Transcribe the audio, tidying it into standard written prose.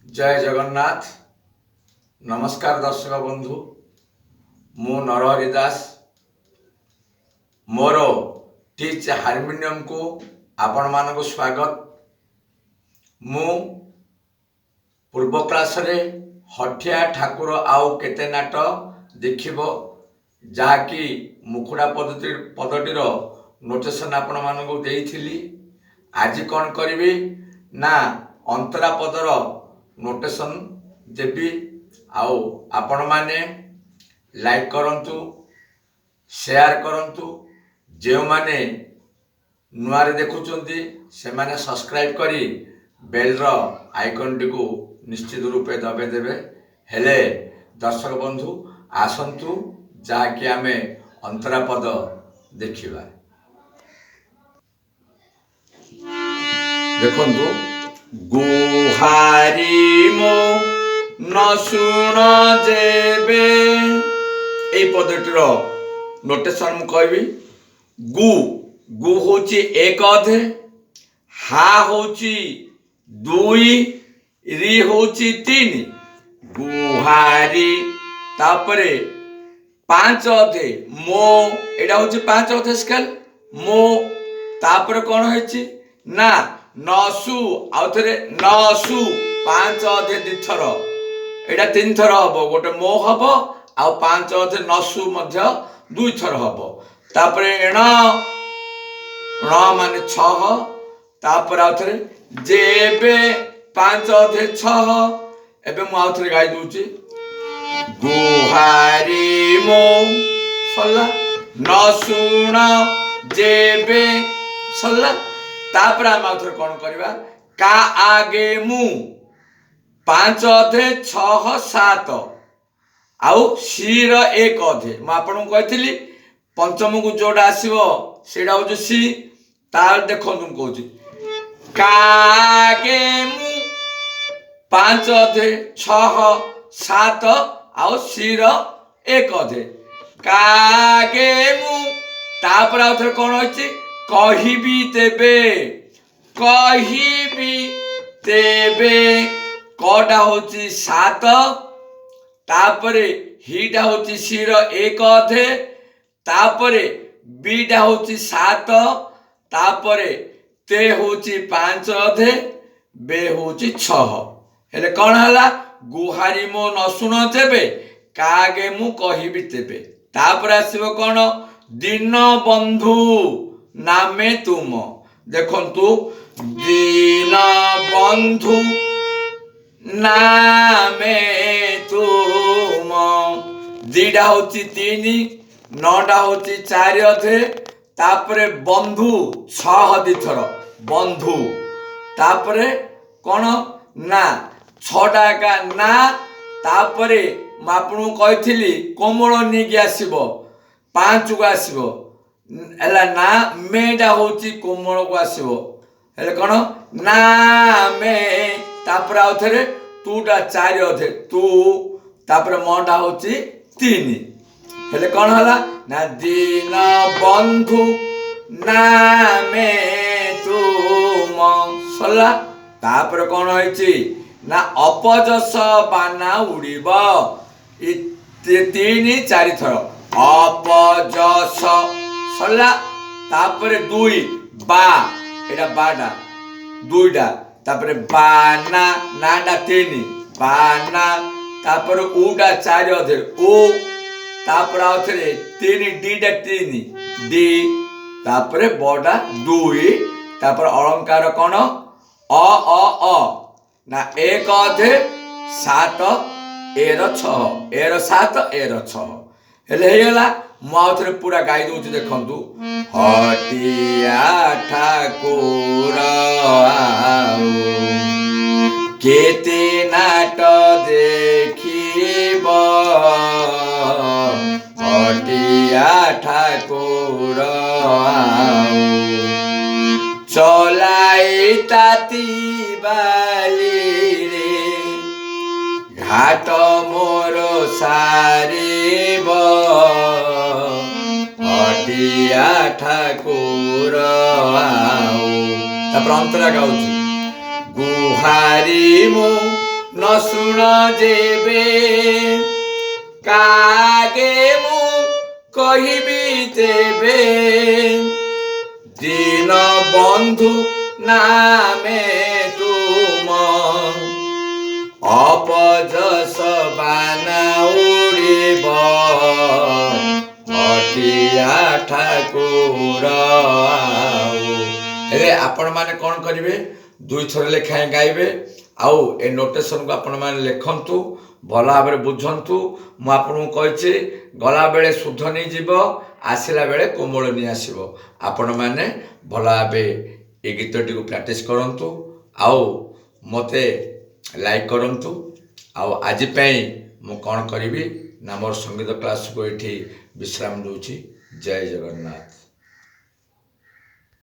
जय जगन्नाथ। नमस्कार दर्शक बंधु, मु नरहरि दास मोर टीच हारमोनियम को आपण मानक स्वागत। मु पूर्व क्लास रे हठिया ठाकुर आउ केते नाट देखिब जहाँकि मुखुड़ा पदटीर नोटेशन आपण मानक देइथिली। आज कौन करी ना अंतरा पदर नोटेशन देवी। आउ आपण माने लाइक करंतु, शेयर करंतु, जो माने नुआरे देखुचंती से माने सब्सक्राइब करी बेल रो आइकन टी को निश्चित रूपे दबे देबे। हेले दर्शक बंधु आसंतु जाकि आमे अंतरा पद देखिबा। देखंतु गुहारी मो न शुण जेबे ए पदटीर नोटेशन मु कहबी। गु गु होची एक अधे, हा होची दुई, री होची तीन। गुहारी तापरे पांच अधे मो, एटा होची पांच अधे स्केल मो। तापरे कौन होची ना नसु, आउ थरे नसु पांच अधे दिथर, एटा तीन थर हबो। गोटे मो हबो आउ पांच अधे नसु मध्य दुई थर हबो। तापरे एण ण माने छह, तापर आउ थरे जेबे पांच अधे छह। एबे मु आउ थरे गाई दूची गुहारी मो सल्ला न शुण जेबे सल्ला। तापर हम आउ थरे कोन करबा का आगे मु पांच अधे छह सात आउ सी रो एक अधे। मु आपन को कहथिली पंचम को जोड़ा आसीबो सेडा हो सी। तार देखंतु कहूची का आगे मु पांच अधे छह सात आउ सी रो एक अधे। का आगे मु तापर आउ थरे कोन होची कहिबी तेबे, कहिबी तेबे। कटा होची सात, तापरे हिटा होची सी रो एक अधे, तापरे बीटा होची सात, तापरे ते होची पांच अधे, बे होची छह। हेले कौन हला गुहारी मो न शुण जेबे कागे मु कहिबी तेबे। तापरे आसीबो कौन दिन बंधु नामे तुम। देखंतु दिन बंधु नामे तुम, दीटा होची तीन, नौटा होची चार अधे, तापरे बंधु छह दिथर बंधु। तापरे कौन ना छटा का ना, तापरे मु आपन कहिथिली कोमल निकी आसीबो पांच को आसीबो एला ना मेटा होची कोमल को आसीबो। हेले कौन ना मे, तापर आउ थरे तुटा चार अधे तू, तापर मटा होची तीन। हेले कौन हला ना दिन बंधु नामे तुम सला। तापर कौन होची ना अपजस बाना उड़ीब, तीन चार थर अपजस सला। तापर दुई बा, एटा बाडा दुईटा, तापर बाना नाडा तीन बाना, तापर उडा चार अधे ओ, तापर आउ थरे तीन डीटा तीन डी, तापर बडा दुई, तापर अलंकार कौन अ ना एक अधे सात एर छह, एर सात एर छह। हेले हेला मु आउ थरे पूरा गाई दूची। देखंतु हटिया ठाकुर आउ केते नाट देखिब, हटिया ठाकुर आउ चलाई ताती बाली रे घाट मोर सारिब, हटिया ठाकुर आउ। तापर अंतरा गाउची गुहारी मु न शुण जेबे कागे मु कहिबी तेबे दीन बंधु नामे तुम अपजस बाना उड़ीब हटिया ठाकुर हेले आपण माने कौन करिवे दुई थर लेखाएं गाइबे आउ ए नोटेशन को आपण माने लिखंतु भल भाव बुझंतु मु आपन कहिछि गला बेले शुद्ध नहीं जीव आसिला बेले कोमल नहीं आसीबो आपण माने भल भाव ए गीतटी को प्रैक्टिस करंतु आउ मते लाइक करंतु आउ आज पई मु कौन करिवि ना मोर संगीत क्लास को एठी विश्राम दूची जय जगन्नाथ।